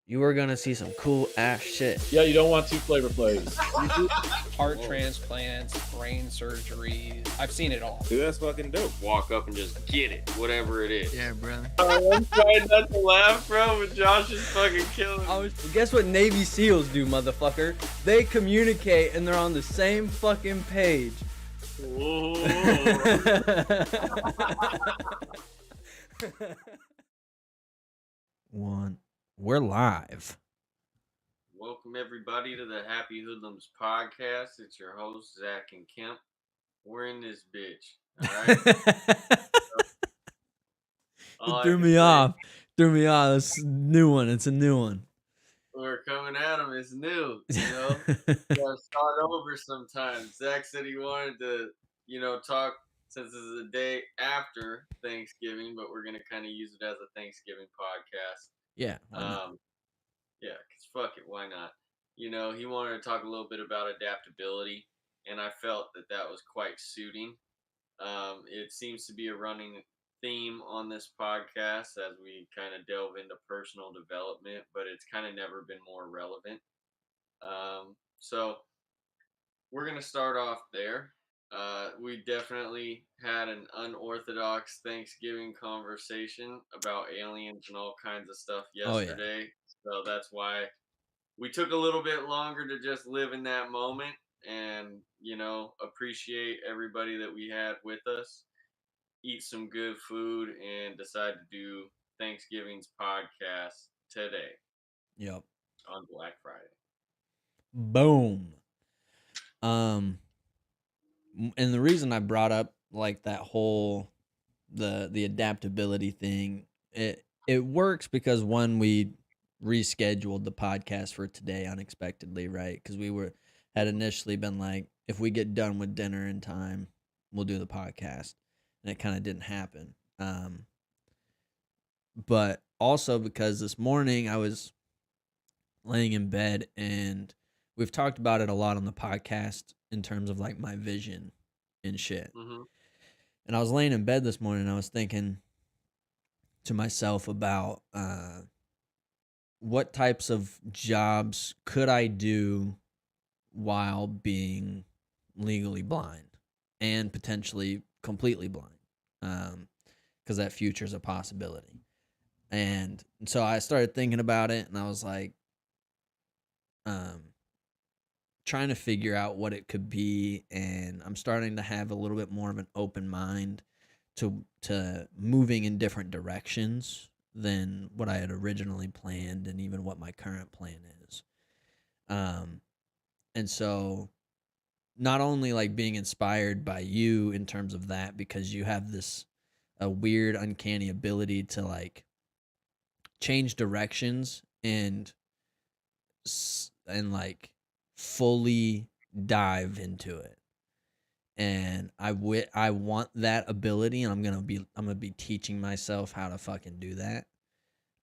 you are gonna see some cool ass shit. Yeah, you don't want 2 Flavor Flays. Heart transplants, brain surgeries. I've seen it all. Dude, that's fucking dope. Walk up and just get it, whatever it is. Yeah, brother. I'm trying not to laugh, bro, but Josh is fucking killing me. Well, guess what Navy SEALs do, motherfucker? They communicate and they're on the same fucking page. Whoa. One. We're live. Welcome everybody to the Happy Hoodlums podcast. It's your host Zach and Kemp. We're in this bitch. All right. Threw me off. It's a new one. We're coming at them. It's new. Gotta start over sometimes. Zach said he wanted to, talk since this is a day after Thanksgiving, but we're gonna kind of use it as a Thanksgiving podcast. Yeah. Yeah, because fuck it, why not? He wanted to talk a little bit about adaptability, and I felt that was quite suiting. It seems to be a running theme on this podcast as we kind of delve into personal development, but it's kind of never been more relevant. So we're going to start off there. We definitely had an unorthodox Thanksgiving conversation about aliens and all kinds of stuff yesterday. Oh, yeah. So that's why we took a little bit longer to just live in that moment and, appreciate everybody that we had with us, eat some good food, and decide to do Thanksgiving's podcast today. Yep. On Black Friday. Boom. And the reason I brought up like that whole the adaptability thing, it works because one, we rescheduled the podcast for today unexpectedly, right? Because we had initially been like, if we get done with dinner in time, we'll do the podcast, and it kind of didn't happen. But also because this morning I was laying in bed, and we've talked about it a lot on the podcast in terms of like my vision and shit. Mm-hmm. And I was laying in bed this morning and I was thinking to myself about what types of jobs could I do while being legally blind and potentially completely blind, because that future is a possibility. And so I started thinking about it, and I was like, trying to figure out what it could be, and I'm starting to have a little bit more of an open mind to moving in different directions than what I had originally planned and even what my current plan is. And so not only like being inspired by you in terms of that, because you have a weird uncanny ability to like change directions and like fully dive into it, and I want that ability, and I'm gonna be teaching myself how to fucking do that,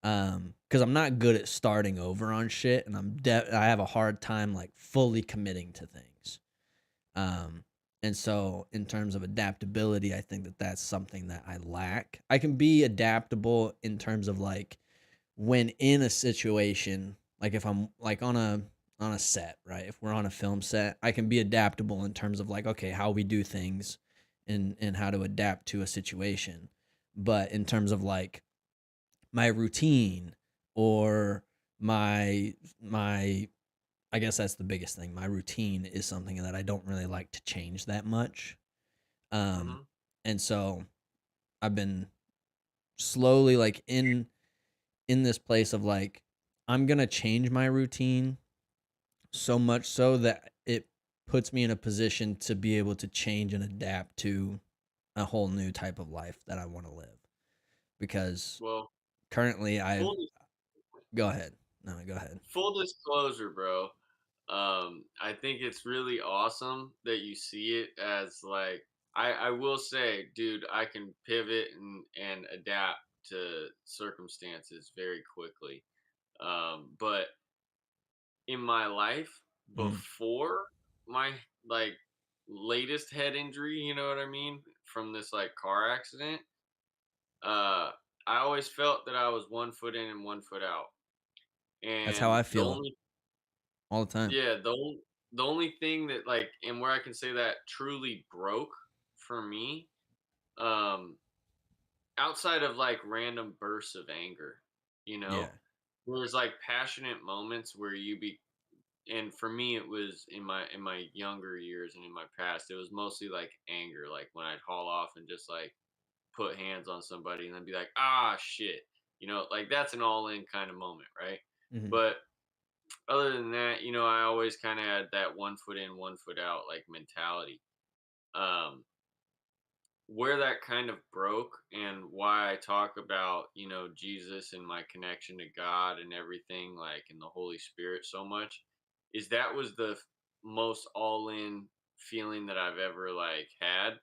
because I'm not good at starting over on shit, and I have a hard time like fully committing to things, and so in terms of adaptability, I think that's something that I lack. I can be adaptable in terms of like when in a situation, like if I'm like on a set, right? If we're on a film set, I can be adaptable in terms of like, okay, how we do things and how to adapt to a situation. But in terms of like my routine or my I guess that's the biggest thing. My routine is something that I don't really like to change that much. And so I've been slowly like in this place of like, I'm going to change my routine so much so that it puts me in a position to be able to change and adapt to a whole new type of life that I want to live. Because currently go ahead. No, go ahead. Full disclosure, bro. I think it's really awesome that you see it as like, I will say, dude, I can pivot and adapt to circumstances very quickly. But in my life before my like latest head injury, you know what I mean, from this like car accident, I always felt that I was 1 foot in and 1 foot out. That's how And I the feel only all the time. yeah, the only thing that like and where I can say that truly broke for me, um, outside of like random bursts of anger, you know, Yeah. there's like passionate moments where you be and for me it was in my younger years and in my past, it was mostly like anger, like when I'd haul off and just like put hands on somebody and then be like, ah shit. You know, like that's an all in kind of moment, right? Mhm. But other than that, you know, I always kind of had that 1 foot in, 1 foot out like mentality. Um, where that kind of broke and why I talk about, you know, Jesus and my connection to God and everything, like in the Holy Spirit so much, is that was the most all in feeling that I've ever like had.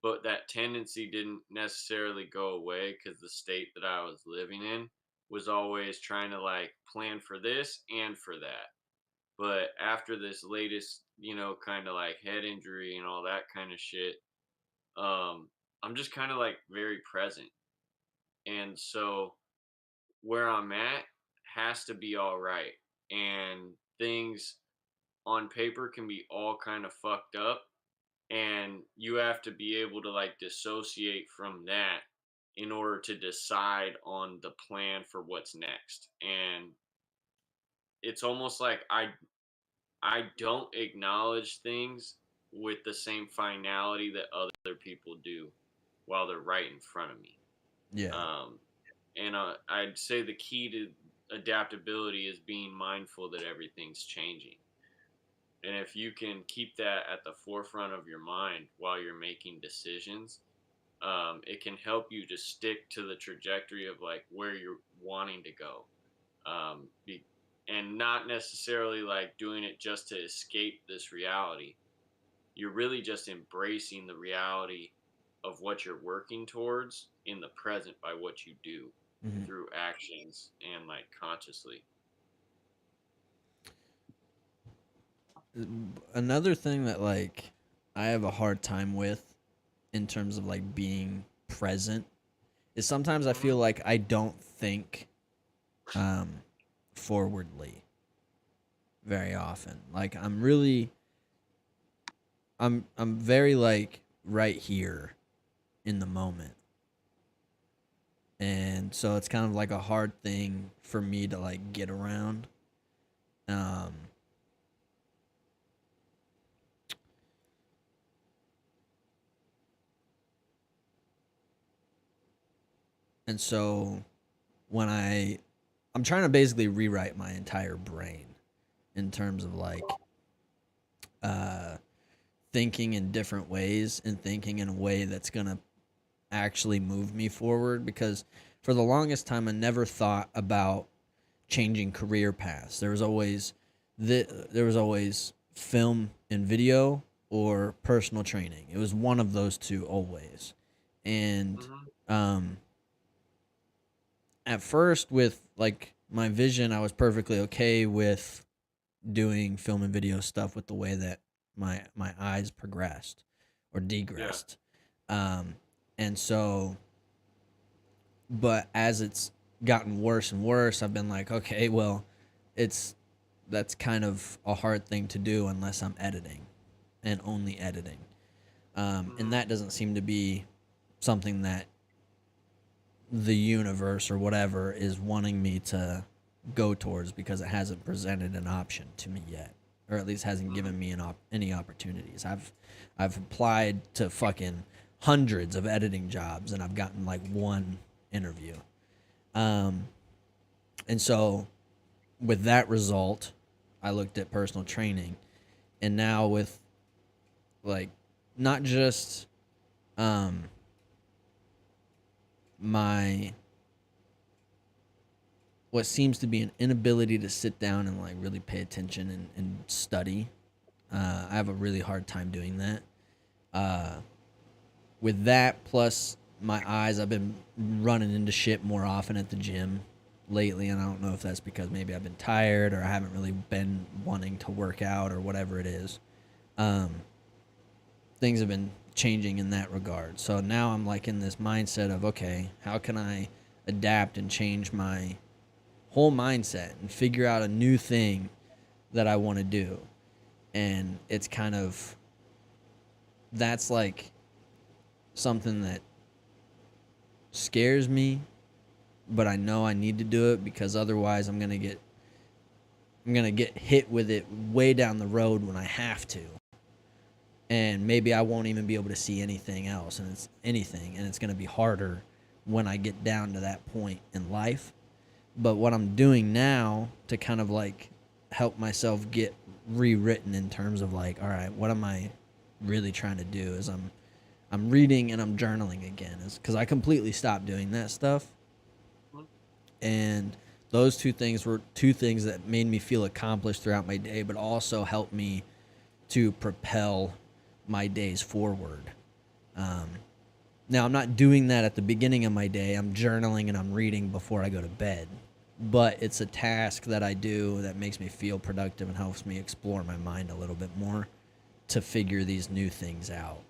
But that tendency didn't necessarily go away because the state that I was living in was always trying to like plan for this and for that. But after this latest, you know, kind of like head injury and all that kind of shit, um, I'm just kind of like very present. And so where I'm at has to be all right. And things on paper can be all kind of fucked up. And you have to be able to like dissociate from that in order to decide on the plan for what's next. And it's almost like I don't acknowledge things with the same finality that other people do while they're right in front of me. Yeah. Um, and I'd say the key to adaptability is being mindful that everything's changing. And if you can keep that at the forefront of your mind while you're making decisions, it can help you to stick to the trajectory of like where you're wanting to go. Um, be, and not necessarily like doing it just to escape this reality. You're really just embracing the reality of what you're working towards in the present by what you do Mhm. through actions and like consciously. Another thing that like I have a hard time with in terms of like being present is sometimes I feel Hmm. like I don't think um forwardly very often. Like I'm very like right here in the moment. And so it's kind of like a hard thing for me to like get around. Um and so when I'm trying to basically rewrite my entire brain in terms of like uh thinking in different ways and thinking in a way that's going to actually move me forward, because for the longest time I never thought about changing career paths. There was always film and video or personal training. It was one of those two always. And Hmm. um at first with like my vision, I was perfectly okay with doing film and video stuff with the way that my eyes progressed or Yeah. degressed. Um and so but as it's gotten worse and worse, I've been like, okay, well, it's that's kind of a hard thing to do unless I'm editing and only editing. And Hmm. that doesn't seem to be something that the universe or whatever is wanting me to go towards, because it hasn't presented an option to me yet, or at least hasn't given Hmm. me any opportunities. I've applied to fucking hundreds of editing jobs and I've gotten like one interview. Um, and so with that result, I looked at personal training, and now with like not just um my what seems to be an inability to sit down and like really pay attention and study. I have a really hard time doing that. Uh, with that, plus my eyes, I've been running into shit more often at the gym lately, and I don't know if that's because maybe I've been tired or I haven't really been wanting to work out or whatever it is. Um, things have been changing in that regard. So now I'm like in this mindset of, okay, how can I adapt and change my whole mindset and figure out a new thing that I want to do. And it's kind of, that's like something that scares me, but I know I need to do it because otherwise I'm gonna get hit with it way down the road when I have to, and maybe I won't even be able to see anything else, and it's gonna be harder when I get down to that point in life. But what I'm doing now to kind of like help myself get rewritten in terms of like, all right, what am I really trying to do, is I'm reading and I'm journaling again, is because I completely stopped doing that stuff. And those two things were two things that made me feel accomplished throughout my day, but also helped me to propel my days forward. Now, I'm not doing that at the beginning of my day. I'm journaling and I'm reading before I go to bed. But it's a task that I do that makes me feel productive and helps me explore my mind a little bit more to figure these new things out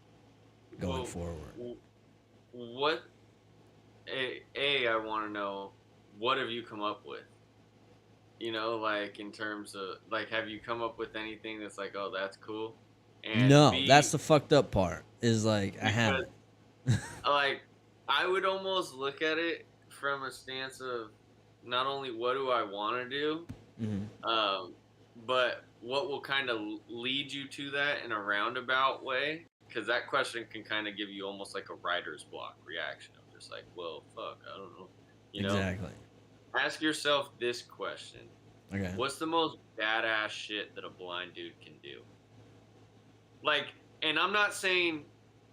going forward. What, I want to know, what have you come up with? You know, like in terms of, like, have you come up with anything that's like, oh, that's cool? And No, B, that's the fucked up part, is like, I haven't. like, I would almost look at it from a stance of not only what do I want to do, but what will kind of lead you to that in a roundabout way, because that question can kind of give you almost like a writer's block reaction of just like, well, fuck, I don't know. You know? Exactly. Ask yourself this question. Okay. What's the most badass shit that a blind dude can do? Like, and I'm not saying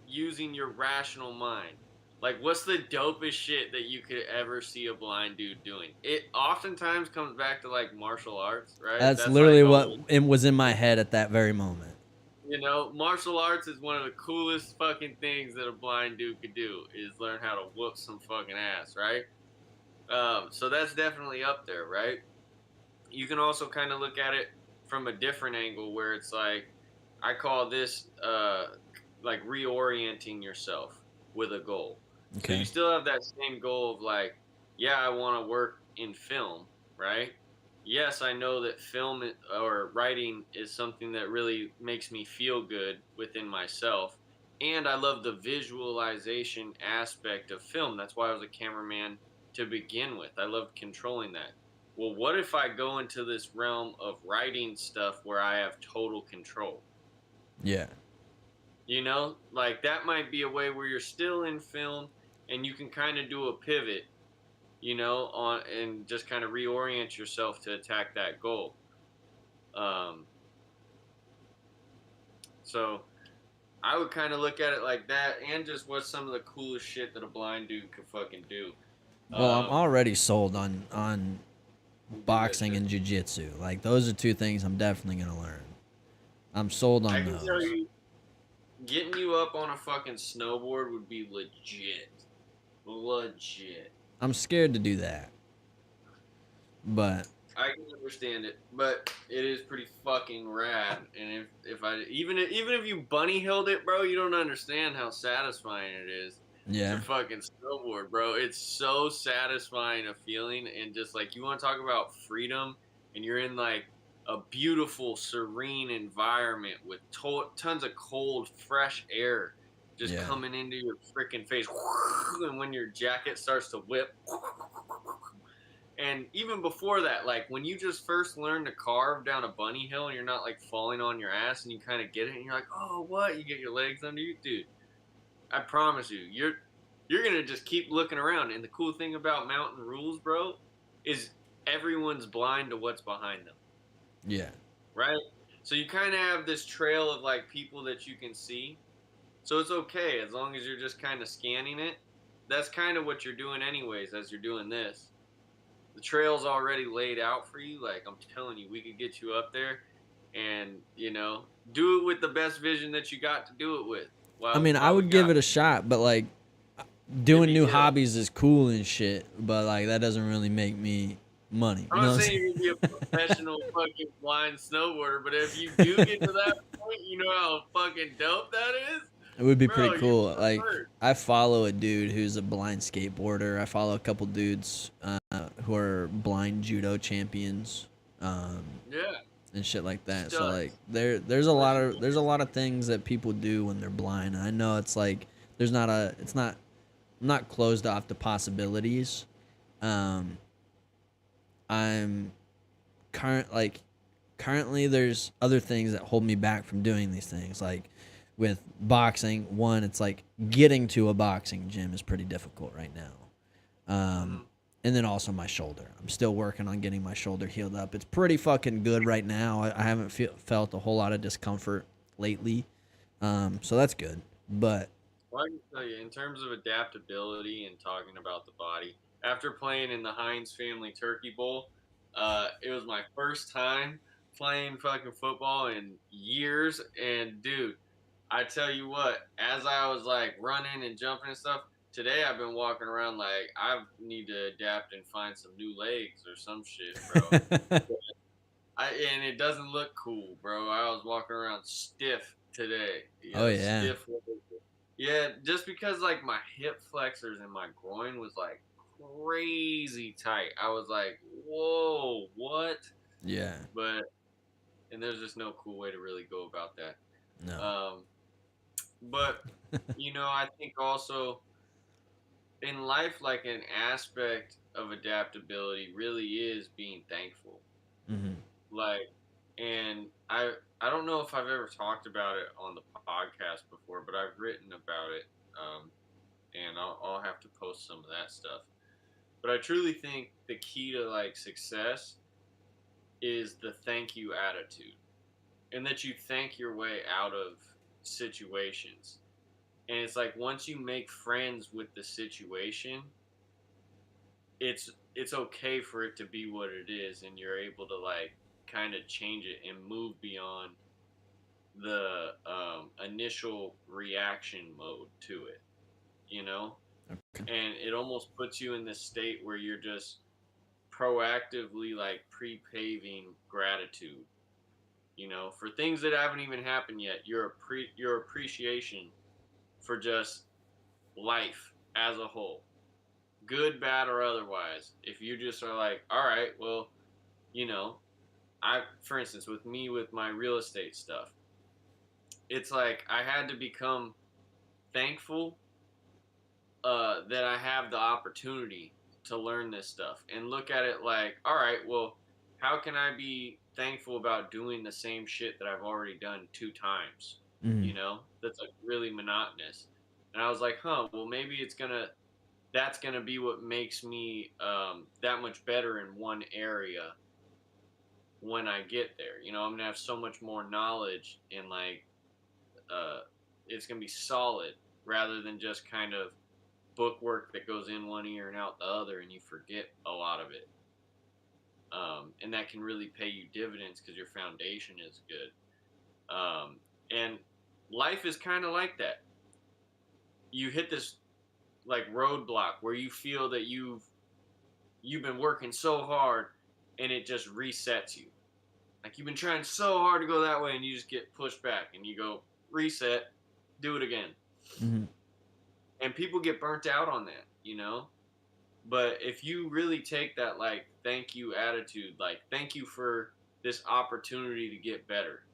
using your rational mind. Like, what's the dopest shit that you could ever see a blind dude doing? It oftentimes comes back to, like, martial arts, right? That's literally like, what it was in my head at that very moment. You know, martial arts is one of the coolest fucking things that a blind dude could do, is learn how to whoop some fucking ass, right? So that's definitely up there, right? You can also kind of look at it from a different angle where it's like, I call this like reorienting yourself with a goal. Okay. So you still have that same goal of like, yeah, I want to work in film, right? Yes, I know that film or writing is something that really makes me feel good within myself. And I love the visualization aspect of film. That's why I was a cameraman to begin with. I loved controlling that. Well, what if I go into this realm of writing stuff where I have total control? Yeah. You know, like that might be a way where you're still in film and you can kind of do a pivot, you know, on and just kind of reorient yourself to attack that goal. So I would kind of look at it like that, and just what's some of the coolest shit that a blind dude could fucking do. Well, I'm already sold on boxing and jiu-jitsu. Like, those are two things I'm definitely gonna learn. I'm sold on I can those. tell you, getting you up on a fucking snowboard would be legit. Legit. I'm scared to do that. But I can understand it, but it is pretty fucking rad. And if I even if you bunny hilled it, bro, you don't understand how satisfying it is. yeah. To fucking snowboard, bro. It's so satisfying a feeling, and just like, you want to talk about freedom, and you're in like a beautiful, serene environment with tons of cold, fresh air just coming into your freaking face, and when your jacket starts to whip. And even before that, like when you just first learn to carve down a bunny hill and you're not like falling on your ass, and you kind of get it, and you're like, oh, what? You get your legs under you, dude. I promise you, you're gonna just keep looking around. And the cool thing about mountain rules, bro, is everyone's blind to what's behind them. Yeah. Right? So you kind of have this trail of like people that you can see. So it's okay as long as you're just kind of scanning it. That's kind of what you're doing anyways as you're doing this. The trail's already laid out for you. Like, I'm telling you, we could get you up there and, you know, do it with the best vision that you got to do it with. I mean, I would give it a shot, but like doing new hobbies is cool and shit, but like that doesn't really make me money. I'm not saying you're gonna be a professional fucking blind snowboarder, but if you do get to that point, you know how fucking dope that is? It would be Bro, pretty you're cool. the Like, first. I follow a dude who's a blind skateboarder. I follow a couple dudes who are blind judo champions, Yeah, and shit like that. So like, studs. there's a lot of things that people do when they're blind. And I know it's like it's not I'm not closed off to possibilities. Um, I'm currently there's other things that hold me back from doing these things. Like with boxing, one, it's like getting to a boxing gym is pretty difficult right now. Mm-hmm. And then also my shoulder. I'm still working on getting my shoulder healed up. It's pretty fucking good right now. I haven't felt a whole lot of discomfort lately. So that's good. But Well, I can tell you, in terms of adaptability and talking about the body, after playing in the Heinz Family Turkey Bowl, it was my first time playing fucking football in years. And dude, I tell you what, as I was like running and jumping and stuff, today I've been walking around like I need to adapt and find some new legs or some shit, bro. And it doesn't look cool, bro. I was walking around stiff today, oh yeah. stiff. Yeah, just because like my hip flexors and my groin was like crazy tight. I was like, whoa, what? Yeah. But and there's just no cool way to really go about that. No. Um, but I think also in life, like an aspect of adaptability really is being thankful. Mm-hmm. Like, and I don't know if I've ever talked about it on the podcast before, but I've written about it. And I'll have to post some of that stuff. But I truly think the key to like success is the thank you attitude, and that you thank your way out of situations. And it's like once you make friends with the situation, it's okay for it to be what it is, and you're able to like kind of change it and move beyond the initial reaction mode to it. You know, Okay. and it almost puts you in this state where you're just proactively like pre-paving gratitude, for things that haven't even happened yet. Your appreciation for just life as a whole, good, bad, or otherwise. If you just are like, all right, well, you know for instance, with me with my real estate stuff, it's like I had to become thankful that I have the opportunity to learn this stuff and look at it like, all right, well, how can I be thankful about doing the same shit that I've already done 2 times? Mm-hmm. That's like really monotonous. And I was like, huh, well, maybe that's gonna be what makes me that much better in one area when I get there. I'm gonna have so much more knowledge and like uh, it's gonna be solid rather than just kind of book work that goes in one ear and out the other, and you forget a lot of it. And that can really pay you dividends because your foundation is good. And life is kind of like that. You hit this like roadblock where you feel that you've been working so hard, and it just resets you. Like you've been trying so hard to go that way, and you just get pushed back, and you go reset, do it again. Mm-hmm. And people get burnt out on that. But if you really take that like thank you attitude, like thank you for this opportunity to get better,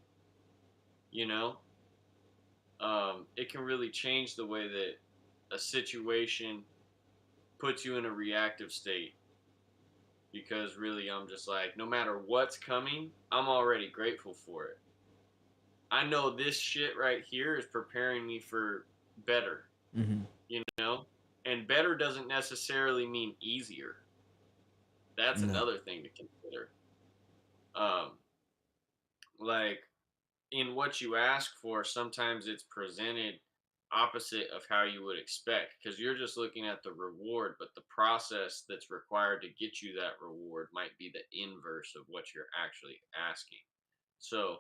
you know, it can really change the way that a situation puts you in a reactive state. Because really, I'm just like, no matter what's coming, I'm already grateful for it. I know this shit right here is preparing me for better, Mm-hmm. you know? And better doesn't necessarily mean easier. That's No. another thing to consider. Um, like in what you ask for, sometimes it's presented opposite of how you would expect because you're just looking at the reward, but the process that's required to get you that reward might be the inverse of what you're actually asking. So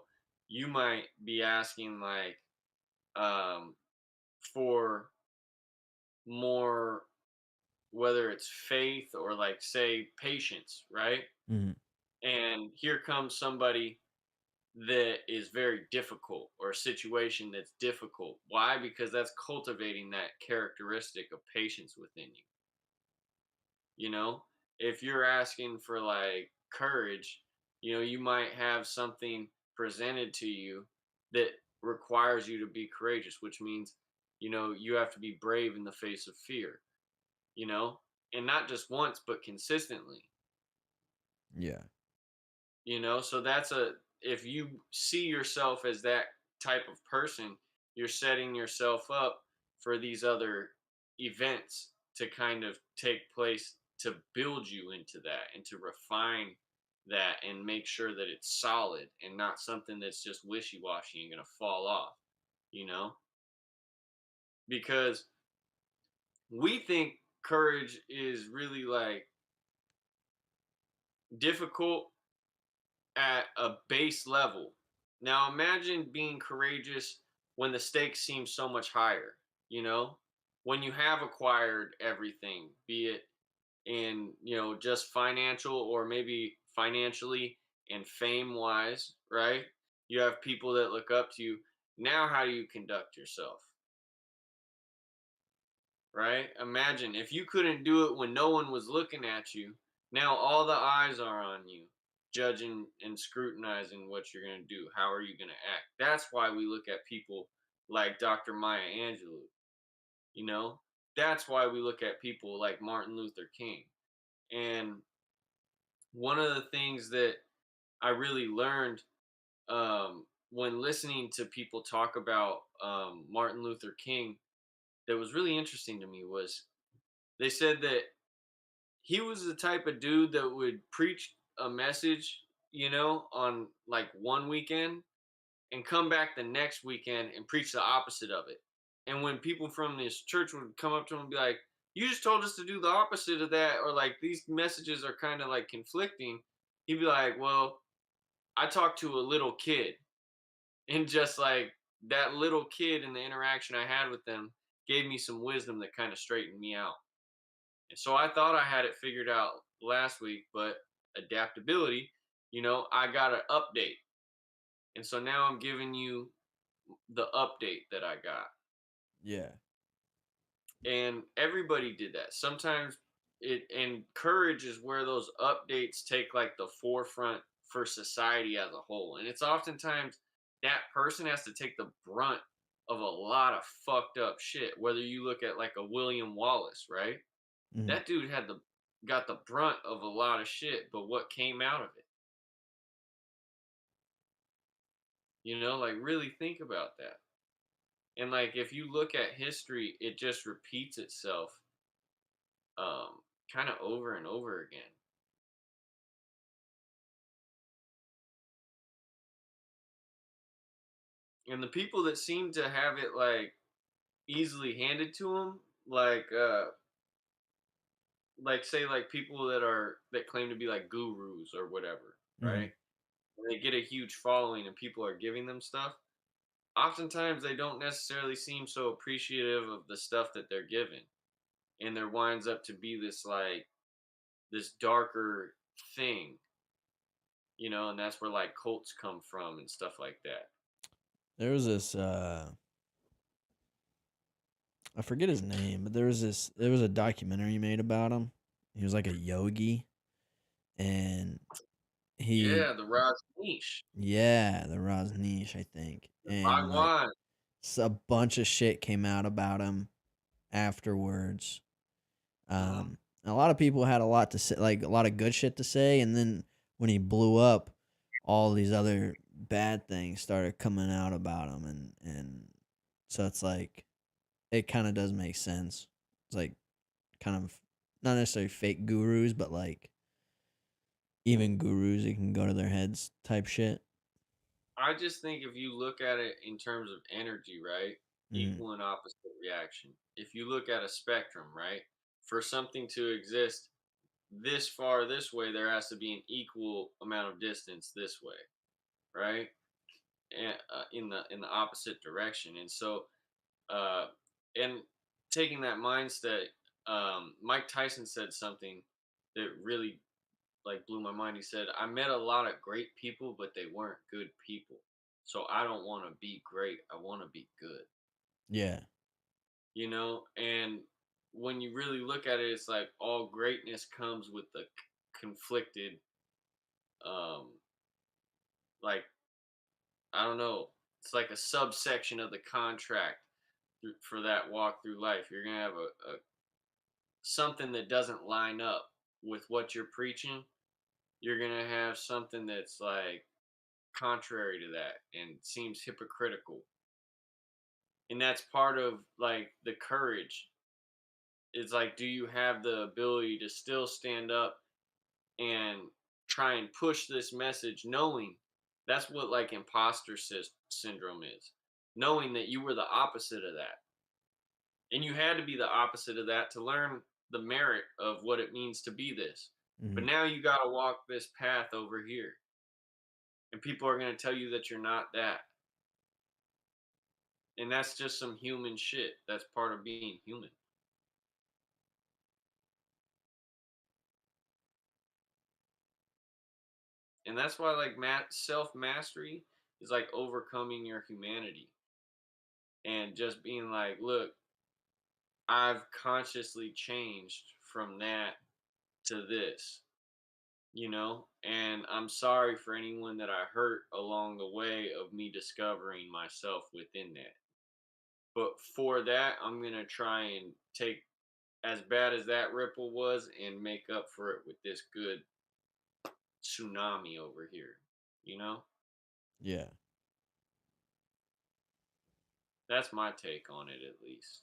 you might be asking like for more, whether it's faith or like say patience, right? Mm-hmm. And here comes somebody that is very difficult, or a situation that's difficult. Why? Because that's cultivating that characteristic of patience within you. You know, if you're asking for like courage, you might have something presented to you that requires you to be courageous, which means, you have to be brave in the face of fear, you know, and not just once, but consistently. Yeah. So if you see yourself as that type of person, you're setting yourself up for these other events to kind of take place to build you into that and to refine that and make sure that it's solid and not something that's just wishy-washy and going to fall off, you know because we think courage is really like difficult at a base level. Now imagine being courageous when the stakes seem so much higher, you know? When you have acquired everything, be it in, just financial, or maybe financially and fame wise, right? You have people that look up to you. Now how do you conduct yourself? Right? Imagine if you couldn't do it when no one was looking at you. Now all the eyes are on you, judging and scrutinizing what you're going to do. How are you going to act? That's why we look at people like Dr. Maya Angelou. You know, that's why we look at people like Martin Luther King. And one of the things that I really learned, when listening to people talk about Martin Luther King, that was really interesting to me was they said that he was the type of dude that would preach a message, on like one weekend, and come back the next weekend and preach the opposite of it. And when people from this church would come up to him and be like, "You just told us to do the opposite of that," or like, "These messages are kind of like conflicting," he'd be like, "Well, I talked to a little kid," and just like that little kid and the interaction I had with them gave me some wisdom that kind of straightened me out. And so I thought I had it figured out last week, but adaptability, I got an update. And so now I'm giving you the update that I got. Yeah. And everybody did that. Sometimes and courage is where those updates take like the forefront for society as a whole. And it's oftentimes that person has to take the brunt of a lot of fucked up shit. Whether you look at like a William Wallace, right? Mhm. That dude got the brunt of a lot of shit, but what came out of it? Like really think about that. And like if you look at history, it just repeats itself kind of over and over again. And the people that seem to have it like easily handed to them, like say like people that claim to be like gurus or whatever, Mhm. right? And they get a huge following and people are giving them stuff. Oftentimes they don't necessarily seem so appreciative of the stuff that they're given, and there winds up to be this like this darker thing, and that's where like cults come from and stuff like that. There was this I forget his name, but there was a documentary made about him. He was like a yogi, and he Yeah, the Rajneesh, yeah, the Rajneesh, I think. the And like Bhagwan. a bunch of shit came out about him afterwards. Mhm. A lot of people had a lot to say, like a lot of good shit to say, and then when he blew up, all these other bad things started coming out about him, and so it's like it kind of does make sense. It's like kind of not necessarily fake gurus, but like even gurus, it can go to their heads type shit. I just think if you look at it in terms of energy, right? Mm, Equal and opposite reaction. If you look at a spectrum, right? For something to exist this far this way, there has to be an equal amount of distance this way, right? And in the opposite direction. And so, uh, and taking that mindset, Mike Tyson said something that really like blew my mind. He said, I met a lot of great people, but they weren't good people. So I don't want to be great. I want to be good. Yeah. You know, and when you really look at it, it's like all greatness comes with the conflicted, um, like, I don't know, it's like a subsection of the contract for that walk through life. You're gonna have a something that doesn't line up with what you're preaching. You're gonna have something that's like contrary to that and seems hypocritical. And that's part of like the courage. It's like, do you have the ability to still stand up and try and push this message, knowing that's what like imposter syndrome is, knowing that you were the opposite of that, and you had to be the opposite of that to learn the merit of what it means to be this. But Mm-hmm. now you got to walk this path over here, and people are going to tell you that you're not that, and that's just some human shit. That's part of being human. And that's why like self mastery is like overcoming your humanity and just being like, look, I've consciously changed from that to this, you know? And I'm sorry for anyone that I hurt along the way of me discovering myself within that. But for that, I'm going to try and take as bad as that ripple was and make up for it with this good tsunami over here, you know? Yeah. That's my take on it, at least.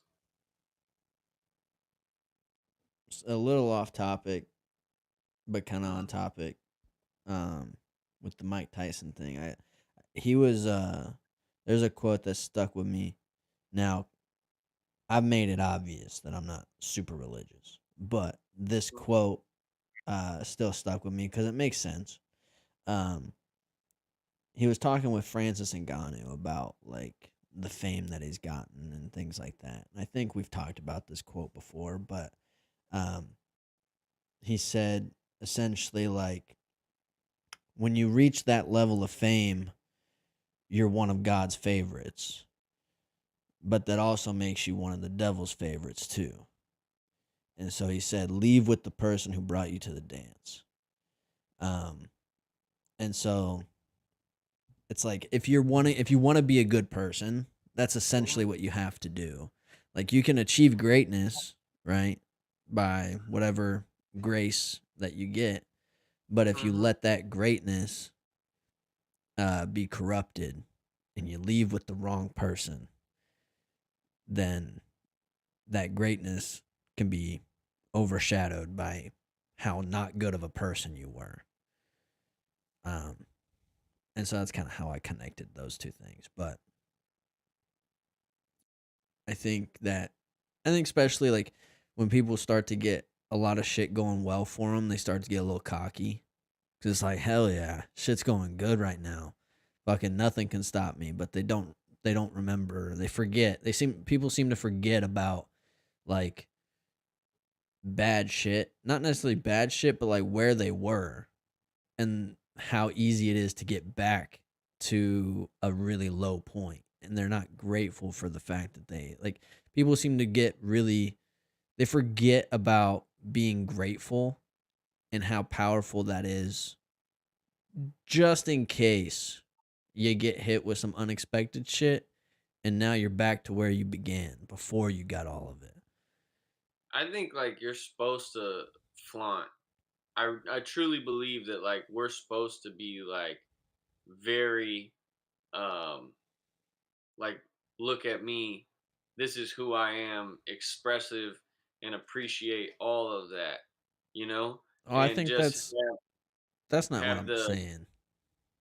A little off topic, but kind of on Mhm. topic. With the Mike Tyson thing, he was there's a quote that stuck with me. Now, I've made it obvious that I'm not super religious, but this quote still stuck with me because it makes sense. Um, he was talking with Francis Ngannou about like the fame that he's gotten and things like that. And I think we've talked about this quote before, but um, he said essentially like when you reach that level of fame, you're one of God's favorites, but that also makes you one of the devil's favorites too. And so he said, leave with the person who brought you to the dance. Um, and so it's like if you want to be a good person, that's essentially what you have to do. Like you can achieve greatness, right, by whatever grace that you get, but if you Mhm. let that greatness be corrupted and you leave with the wrong person, then that greatness can be overshadowed by how not good of a person you were. Um, and so that's kind of how I connected those two things. But I think that, I think especially like when people start to get a lot of shit going well for them, they start to get a little cocky. Cause it's like, hell yeah, shit's going good right now. Fucking nothing can stop me. But they don't remember. They forget. People seem to forget about like bad shit. Not necessarily bad shit, but like where they were and how easy it is to get back to a really low point. And they're not grateful for the fact that like people seem to get really, they forget about being grateful and how powerful that is just in case you get hit with some unexpected shit and now you're back to where you began before you got all of it. I think like you're supposed to flaunt. I truly believe that like we're supposed to be like very um like, look at me, this is who I am, expressive, and appreciate all of that, you know, Oh, I and think just that's not what have I'm the saying.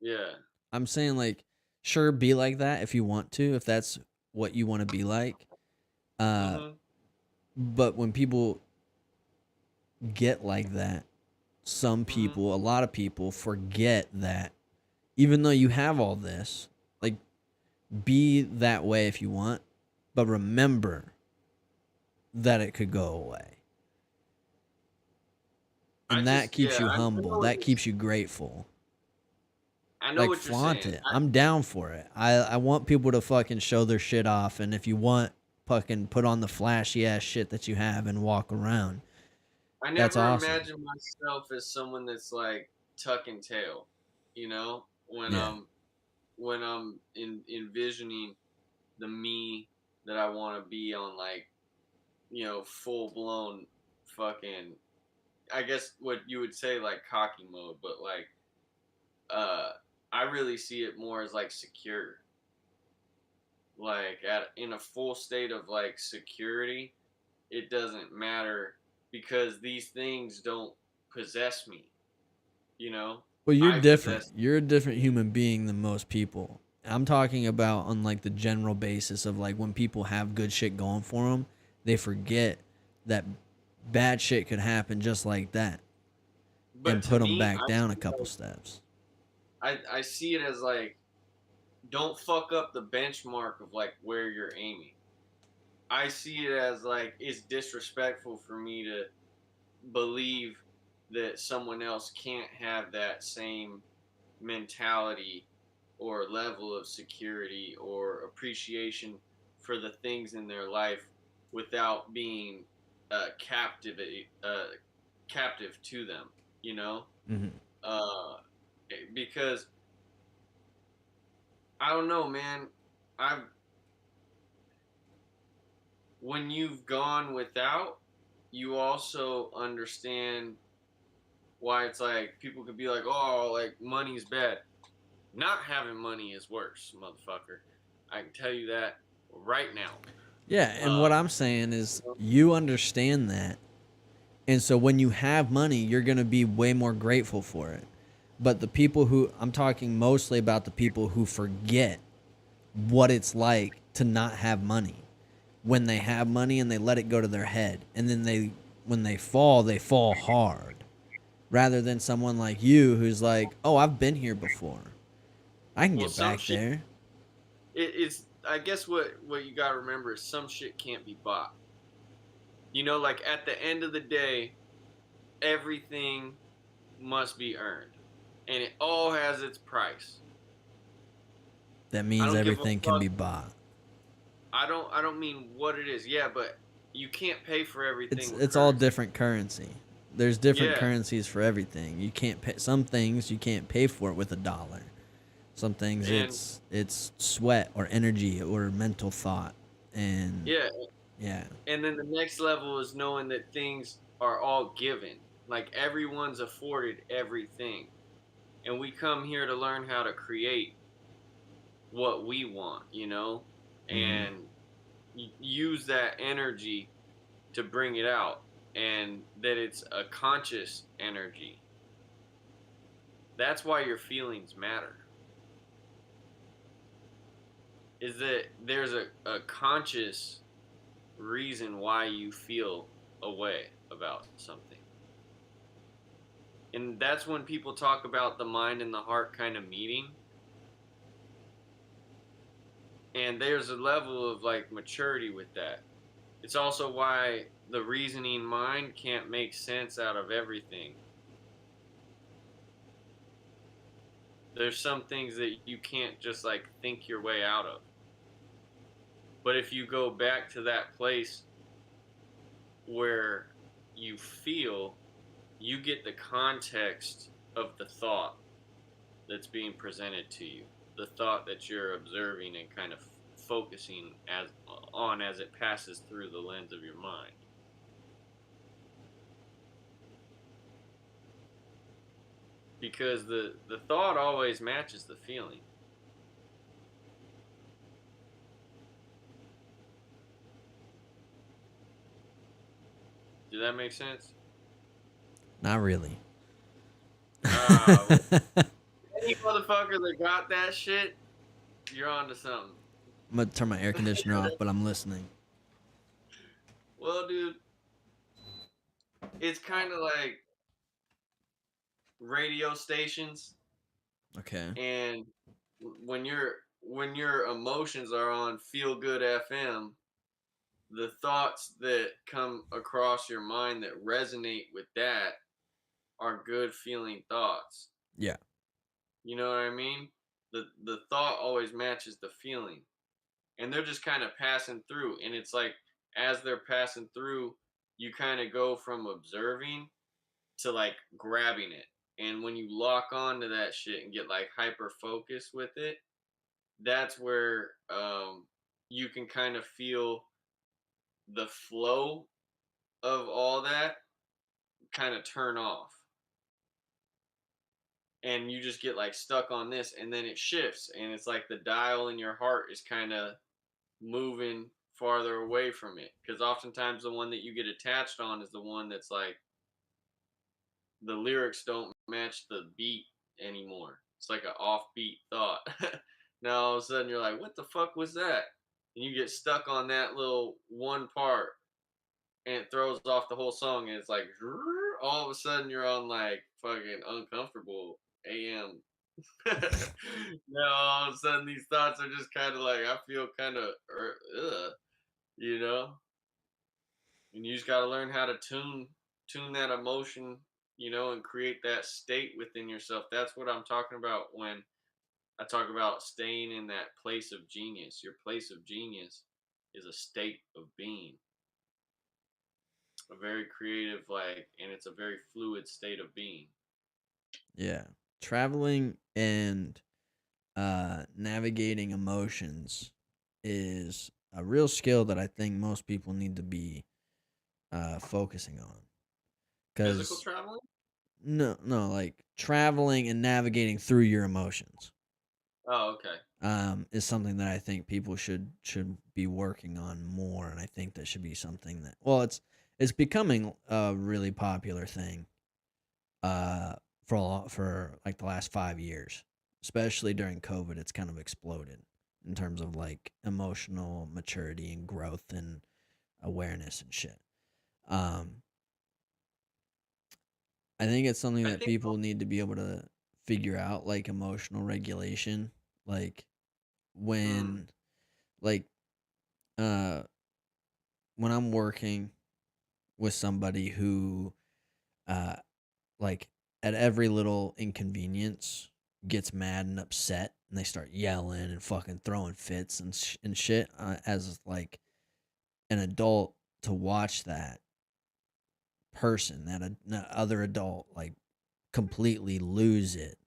yeah. I'm saying like sure be like that if you want to, if that's what you want to be like. Uh Mhm. but when people get like that, some Mhm. people, a lot of people forget that even though you have all this, like be that way if you want, but remember that it could go away. And that keeps you I humble. That keeps you grateful. know Like, what you're flaunt saying. it. I'm down for it. I want people to fucking show their shit off. And if you want, fucking put on the flashy ass shit that you have and walk around. I That's never awesome. imagined myself as someone that's like tuck and tail, you know, Yeah. when I'm envisioning the me that I want to be on, like, you know, full blown fucking, I guess what you would say like cocky mode, but like, uh, I really see it more as like secure, like in a full state of like security. It doesn't matter because these things don't possess me, you know. Well, you're I different. possess. You're a different human being than most people. I'm talking about on like the general basis of like when people have good shit going for them, they forget that bad shit could happen just like that But and to put them me, back down a couple steps. I see it as like, don't fuck up the benchmark of like where you're aiming. I see it as like it's disrespectful for me to believe that someone else can't have that same mentality or level of security or appreciation for the things in their life without being captive captive to them, you know. Mm-hmm. uh, because I don't know, man. I've When you've gone without, you also understand why it's like people could be like, oh, like money's bad. Not having money is worse, motherfucker. I can tell you that right now. Yeah, and what I'm saying is you understand that. And so when you have money, you're going to be way more grateful for it. But the people who I'm talking mostly about the people who forget what it's like to not have money when they have money and they let it go to their head. And then when they fall hard. Rather than someone like you who's like, "Oh, I've been here before. I can Well, get some back shit, there." it's, I guess what you gotta remember is some shit can't be bought. You know, like at the end of the day, everything must be earned, and it all has its price. That I means don't give a everything can fuck. be bought. I don't mean what it is. Yeah, but you can't pay for everything with It's all currency. different currency. There's different Yeah, currencies for everything. You can't pay some things you can't pay for it with a dollar. Some things and it's sweat or energy or mental thought. And yeah, yeah. and then the next level is knowing that things are all given. Like everyone's afforded everything, and we come here to learn how to create what we want, you know, Mhm. and use that energy to bring it out, and that it's a conscious energy. That's why your feelings matter. Is that there's a conscious reason why you feel a way about something. And that's when people talk about the mind and the heart kind of meeting. And there's a level of like maturity with that. It's also why the reasoning mind can't make sense out of everything. There's some things that you can't just like think your way out of. But if you go back to that place where you feel, you get the context of the thought that's being presented to you, the thought that you're observing and kind of focusing as it passes through the lens of your mind. Because the thought always matches the feeling. Did that make sense? Not really. Well, any motherfucker that got that shit, you're on to something. I'm gonna turn my air conditioner off, but I'm listening. Well, dude, it's kind of like radio stations, Okay. and when your emotions are on feel good FM, the thoughts that come across your mind that resonate with that are good feeling thoughts. Yeah. You know what I mean? The thought always matches the feeling. And they're just kind of passing through, and it's like as they're passing through, you kind of go from observing to like grabbing it. And when you lock on to that shit and get like hyper focused with it, that's where you can kind of feel the flow of all that kind of turn off, and you just get like stuck on this, and then it shifts, and it's like the dial in your heart is kind of moving farther away from it, because oftentimes the one that you get attached on is the one that's like the lyrics don't match the beat anymore. It's like an offbeat thought. Now all of a sudden you're like, what the fuck was that? And you get stuck on that little one part, and it throws off the whole song, and it's like all of a sudden you're on like fucking uncomfortable AM. Now all of a sudden these thoughts are just kind of like, I feel kind of ugh, you know, and you just got to learn how to tune that emotion, and create that state within yourself. That's what I'm talking about when I talk about staying in that place of genius. Your place of genius is a state of being, a very creative, like, and it's a very fluid state of being. Yeah. Traveling and navigating emotions is a real skill that I think most people need to be focusing on. Physical Because traveling. no, like traveling and navigating through your emotions Oh, okay. is something that I think people should be working on more, and I think that should be something that, well, it's becoming a really popular thing uh for like the last 5 years, especially during COVID. It's kind of exploded in terms of like emotional maturity and growth and awareness and shit. Um, I think it's something I that think. people need to be able to figure out, like emotional regulation, like Mm, when like uh when I'm working with somebody who uh like at every little inconvenience gets mad and upset, and they start yelling and fucking throwing fits and and shit, as like an adult, to watch that person, that other adult, like completely lose it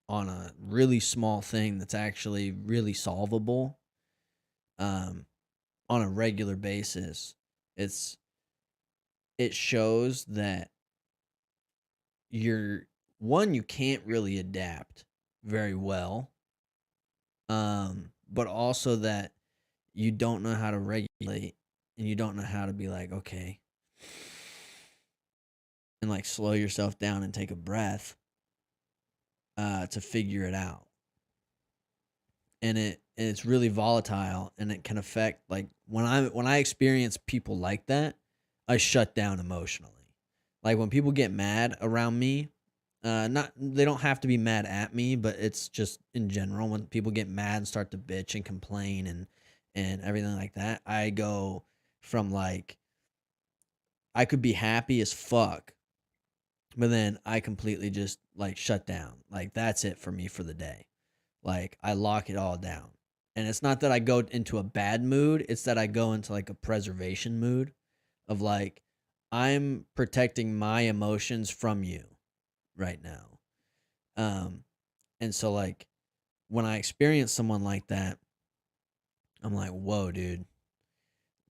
on a really small thing that's actually really solvable, um on a regular basis. it's it shows that you're one, you can't really adapt very well, but also that you don't know how to regulate, and you don't know how to be like, okay, and like slow yourself down and take a breath to figure it out. And it's really volatile, and it can affect, like when I experience people like that, I shut down emotionally. Like when people get mad around me, not they don't have to be mad at me, but it's just in general when people get mad and start to bitch and complain and everything like that, I go from like, I could be happy as fuck, but then I completely just like shut down. Like that's it for me for the day. Like I lock it all down. And it's not that I go into a bad mood, it's that I go into like a preservation mood of like, I'm protecting my emotions from you right now. Um and so like when I experience someone like that, I'm like, "Whoa, dude.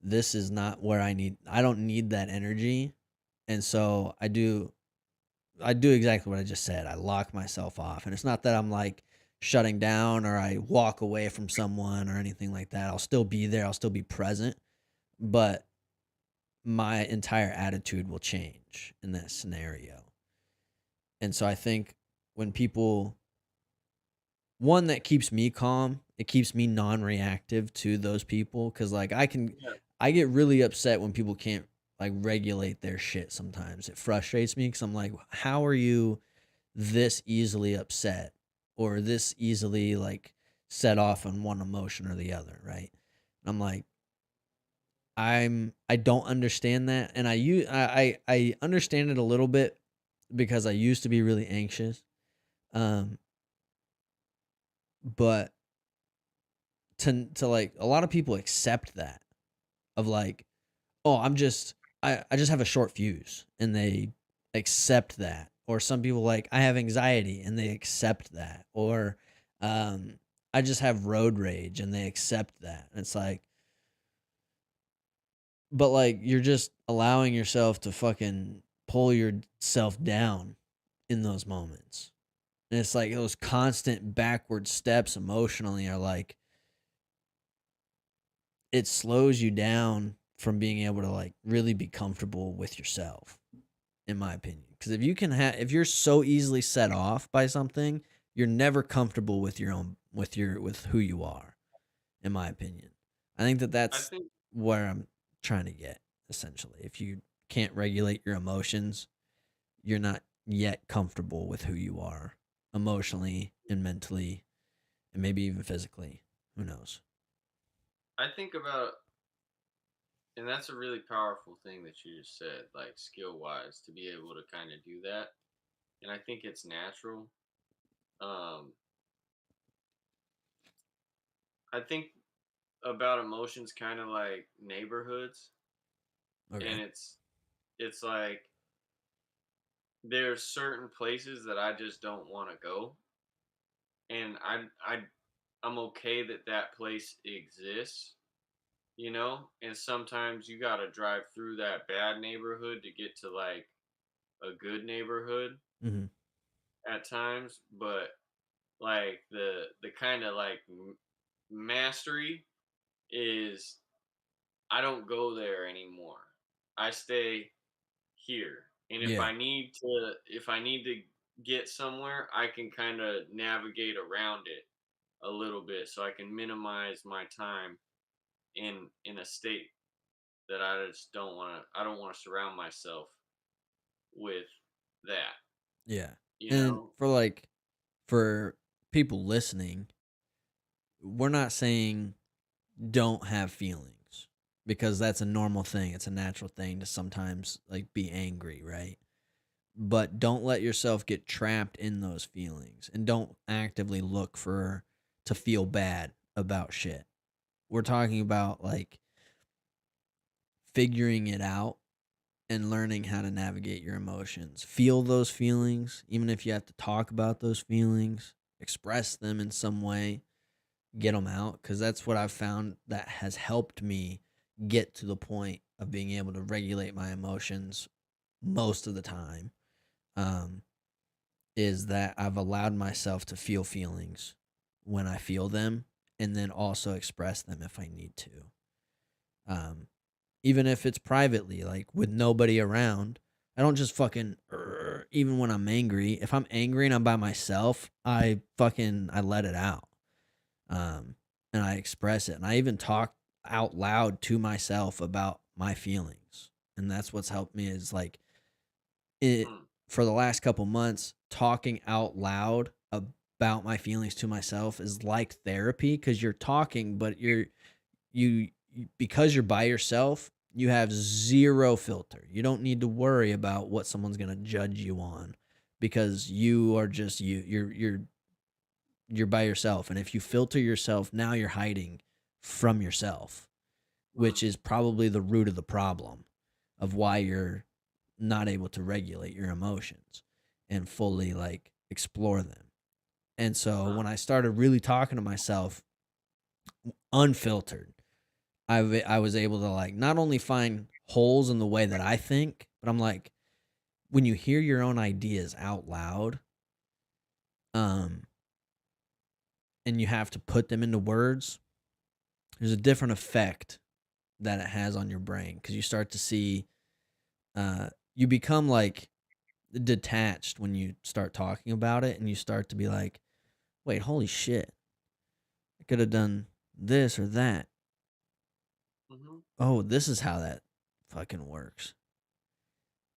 This is not where I don't need that energy." And so I do exactly what I just said. I lock myself off. And it's not that I'm like shutting down or I walk away from someone or anything like that. I'll still be there, I'll still be present, but my entire attitude will change in that scenario. And so I think when people, one, that keeps me calm, it keeps me non-reactive to those people, cuz like yeah. I get really upset when people can't like regulate their shit sometimes. It frustrates me cuz I'm like, how are you this easily upset or this easily like set off on one emotion or the other, right? And I'm like, I don't understand that, and I understand it a little bit, because I used to be really anxious. Um, but to like a lot of people accept that of like, oh, I just have a short fuse and they accept that. Or some people like I have anxiety and they accept that. Or um I just have road rage and they accept that. And it's like, but like you're just allowing yourself to fucking pull yourself down in those moments. And it's like those constant backward steps emotionally are like it slows you down from being able to like really be comfortable with yourself, in my opinion. Because if you can have, if you're so easily set off by something, you're never comfortable with your own, with who you are, in my opinion. I think that I that's think where I'm trying to get, essentially. If you can't regulate your emotions, you're not yet comfortable with who you are emotionally and mentally and maybe even physically. Who knows? I think about, and that's a really powerful thing that you just said, like skill wise, to be able to kind of do that. And I think it's natural. Um, I think about emotions kind of like neighborhoods, and Okay. it's like there's certain places that I just don't want to go, and I'm okay that that place exists, you know. And sometimes you got to drive through that bad neighborhood to get to like a good neighborhood Hmm. at times, but like the kind of like mastery is I don't go there anymore. I stay here. And Yeah. if I need to get somewhere, I can kind of navigate around it a little bit so I can minimize my time in a state that I don't want to surround myself with that, Yeah. you And know? for like for people listening, we're not saying don't have feelings because that's a normal thing. It's a natural thing to sometimes like be angry, right? But don't let yourself get trapped in those feelings and don't actively look for to feel bad about shit. We're talking about like figuring it out and learning how to navigate your emotions. Feel those feelings, even if you have to talk about those feelings, express them in some way, get them out. Because that's what I've found that has helped me get to the point of being able to regulate my emotions most of the time. Um, is that I've allowed myself to feel feelings when I feel them and then also express them if I need to. Um, even if it's privately, like with nobody around. I don't just fucking, even when I'm angry. If I'm angry and I'm by myself, I let it out. Um, and I express it. And I even talk out loud to myself about my feelings. And that's what's helped me is like it Mm, for the last couple months, talking out loud about my feelings to myself is like therapy because you're talking, but because you're by yourself, you have zero filter. You don't need to worry about what someone's gonna judge you on because you are just you. You're by yourself, and if you filter yourself, now you're hiding from yourself, mm, which is probably the root of the problem of why you're not able to regulate your emotions and fully like explore them. And so huh, when I started really talking to myself unfiltered, I was able to like not only find holes in the way that I think, but I'm like when you hear your own ideas out loud, um, and you have to put them into words, there's a different effect that it has on your brain because you start to see, you become like detached when you start talking about it, and you start to be like, wait, holy shit, I could have done this or that. mm-hmm, Oh, this is how that fucking works.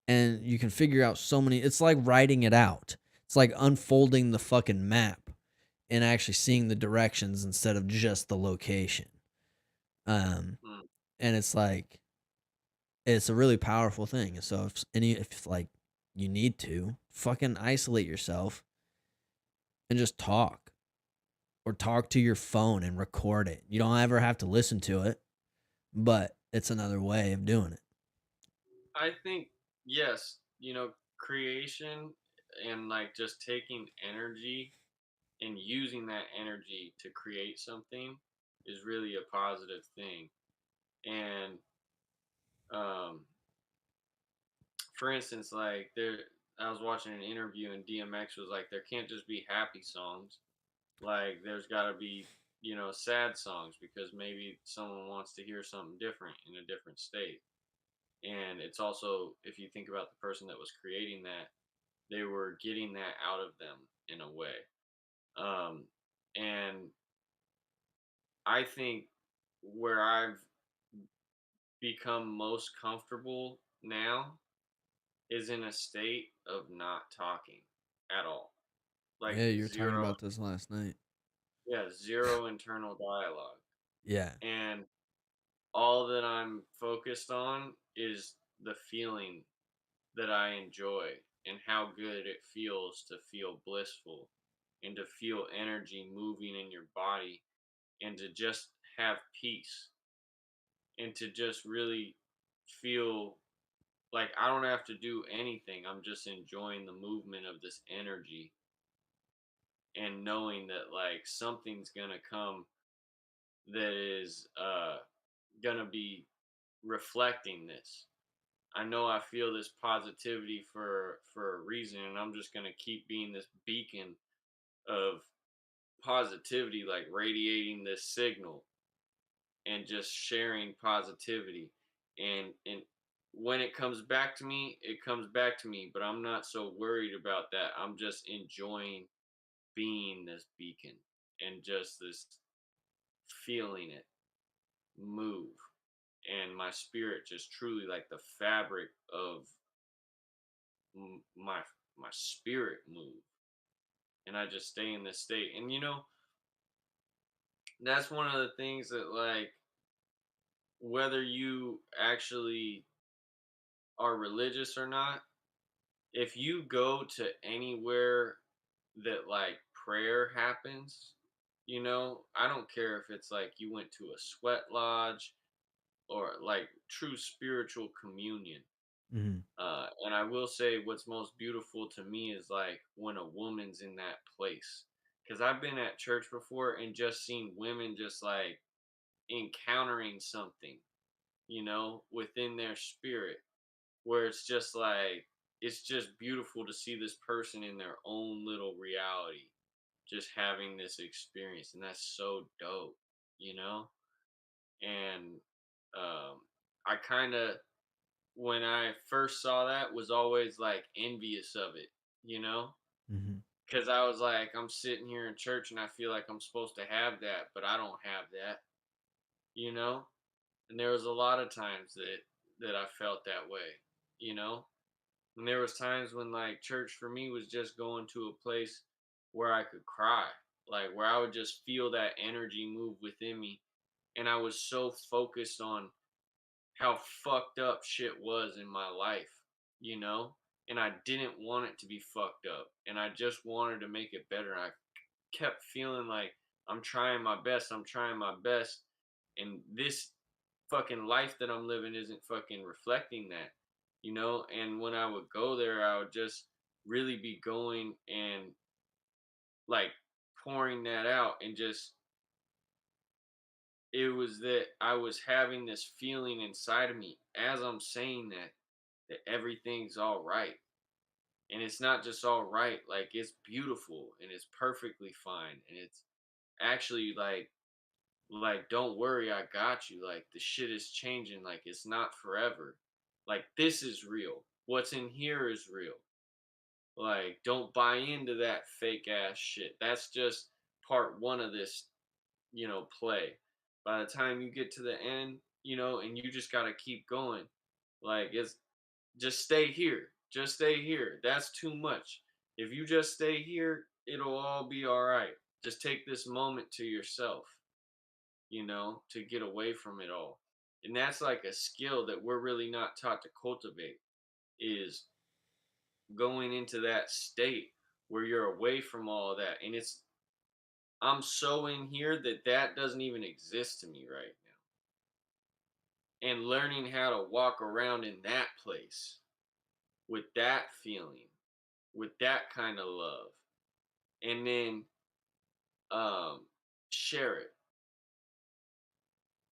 And you can figure out so many. It's like writing it out. It's like unfolding the fucking map and actually seeing the directions instead of just the location. Um, mm, and it's like it's a really powerful thing. So if like you need to fucking isolate yourself and just talk, or talk to your phone and record it. You don't ever have to listen to it, but it's another way of doing it. I think yes, creation and like just taking energy and using that energy to create something is really a positive thing. And um for instance, like I was watching an interview and DMX was like there can't just be happy songs. Like there's got to be, sad songs because maybe someone wants to hear something different in a different state. And it's also, if you think about the person that was creating that, they were getting that out of them in a way. And I think where I've become most comfortable now is in a state of not talking at all. Like Yeah, you were talking zero, about this last night. yeah, zero internal dialogue. Yeah. And all that I'm focused on is the feeling that I enjoy and how good it feels to feel blissful and to feel energy moving in your body and to just have peace and to just really feel like I don't have to do anything. I'm just enjoying the movement of this energy and knowing that like something's going to come that is going to be reflecting this. I know I feel this positivity for a reason, and I'm just gonna keep being this beacon of positivity, like radiating this signal and just sharing positivity. And when it comes back to me, it comes back to me. But I'm not so worried about that. I'm just enjoying being this beacon and just this feeling it move, and my spirit just truly like the fabric of my spirit move, and I just stay in this state. And that's one of the things that like whether you actually are religious or not, if you go to anywhere that like prayer happens, I don't care if it's like you went to a sweat lodge or like true spiritual communion. Hmm. And I will say what's most beautiful to me is like when a woman's in that place. Because I've been at church before and just seen women just like encountering something, within their spirit, where it's just beautiful to see this person in their own little reality, just having this experience. And that's so dope, you know? And I kind of, when I first saw that, was always like envious of it, you know? Hmm. Because I was like, I'm sitting here in church and I feel like I'm supposed to have that, but I don't have that, you know? And there was a lot of times that I felt that way, you know? And there was times when like church for me was just going to a place where I could cry, like where I would just feel that energy move within me. And I was so focused on how fucked up shit was in my life, you know? And I didn't want it to be fucked up. And I just wanted to make it better. I kept feeling like I'm trying my best. I'm trying my best. And this fucking life that I'm living isn't fucking reflecting that, you know? And when I would go there, I would just really be going and like pouring that out and just it was that I was having this feeling inside of me as I'm saying that everything's all right. And it's not just all right, like it's beautiful and it's perfectly fine and it's actually like don't worry, I got you. Like the shit is changing, like it's not forever. Like this is real. What's in here is real. Like don't buy into that fake ass shit. That's just part 1 of this, play. By the time you get to the end, and you just got to keep going. Like it's just stay here. Just stay here. That's too much. If you just stay here, it'll all be all right. Just take this moment to yourself, to get away from it all. And that's like a skill that we're really not taught to cultivate is going into that state where you're away from all of that. And I'm so in here that that doesn't even exist to me right now. And learning how to walk around in that place with that feeling, with that kind of love, and then um, share it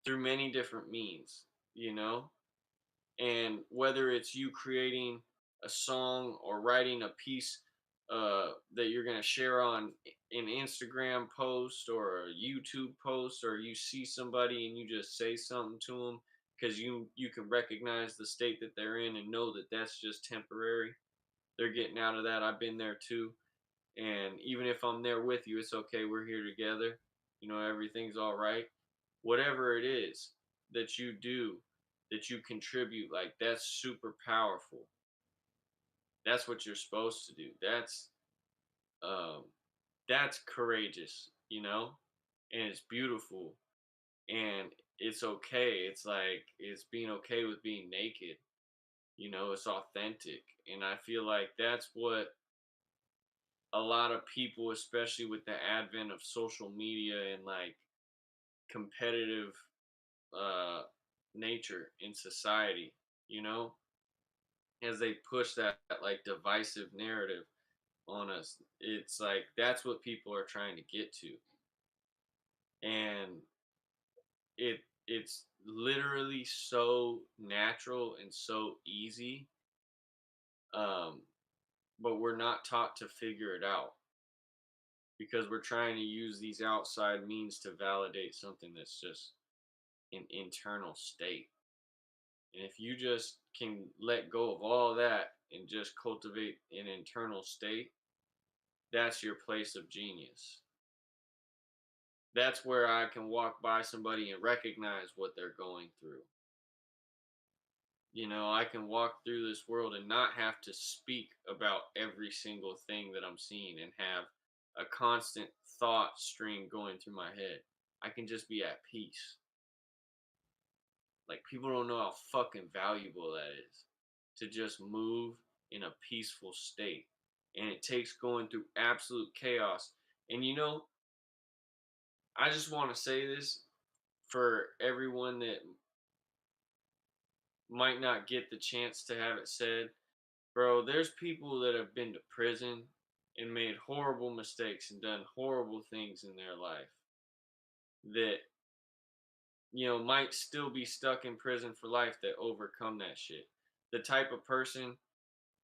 through many different means, you know? And whether it's you creating a song or writing a piece that you're going to share on an Instagram post or a YouTube post, or you see somebody and you just say something to them because you can recognize the state that they're in and know that that's just temporary. They're getting out of that. I've been there too. And even if I'm there with you, it's okay. We're here together. You know, everything's all right. Whatever it is that you do, that you contribute, like that's super powerful. That's what you're supposed to do. Um that's courageous, you know? And it's beautiful and it's okay. It's like it's being okay with being naked. You know, it's authentic. And I feel like that's what a lot of people, especially with the advent of social media and like competitive uh nature in society, you know, as they push that like divisive narrative on us, it's like that's what people are trying to get to. And it's literally so natural and so easy, um but we're not taught to figure it out because we're trying to use these outside means to validate something that's just an internal state. And if you just can let go of all that and just cultivate an internal state, that's your place of genius. That's where I can walk by somebody and recognize what they're going through. You know, I can walk through this world and not have to speak about every single thing that I'm seeing and have a constant thought stream going through my head. I can just be at peace. Like, people don't know how fucking valuable that is to just move in a peaceful state. And it takes going through absolute chaos. And you know, I just want to say this for everyone that might not get the chance to have it said. Bro, there's people that have been to prison and made horrible mistakes and done horrible things in their life that, you know, might still be stuck in prison for life that overcome that shit. The type of person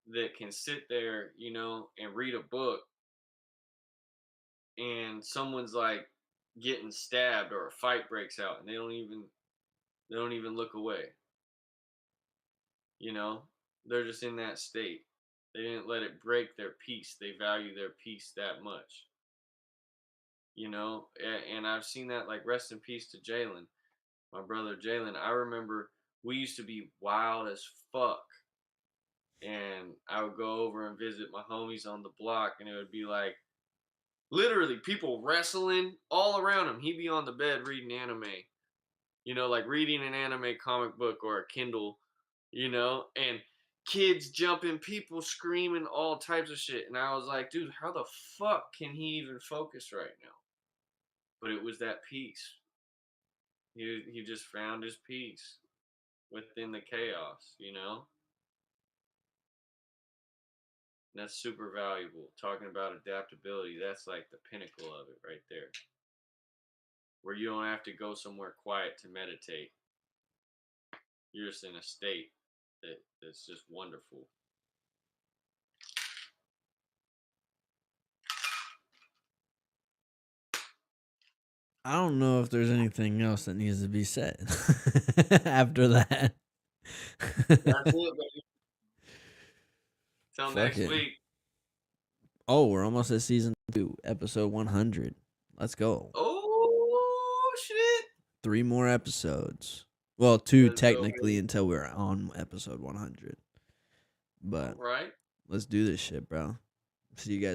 that can sit there, you know, and read a book and someone's like getting stabbed or a fight breaks out and they don't even look away. You know, they're just in that state. They didn't let it break their peace. They value their peace that much. You know, and I've seen that, like, rest in peace to Jalen, my brother Jalen. I remember we used to be wild as fuck. And I would go over and visit my homies on the block, and it would be like literally people wrestling all around him. He'd be on the bed reading anime, you know, like reading an anime comic book or a Kindle, you know, and kids jumping, people screaming, all types of shit. And I was like, dude, how the fuck can he even focus right now? But it was that peace. He just found his peace within the chaos, you know? And that's super valuable. Talking about adaptability, that's like the pinnacle of it right there. Where you don't have to go somewhere quiet to meditate. You're just in a state that's just wonderful. I don't know if there's anything else that needs to be said after that. That's it, baby. Till Fuck next it. week. Oh, we're almost at season 2, episode 100. Let's go. Oh, shit. 3 more episodes. Well, 2 Let's go, technically baby. until we're on episode 100. But All right. let's do this shit, bro. See you guys.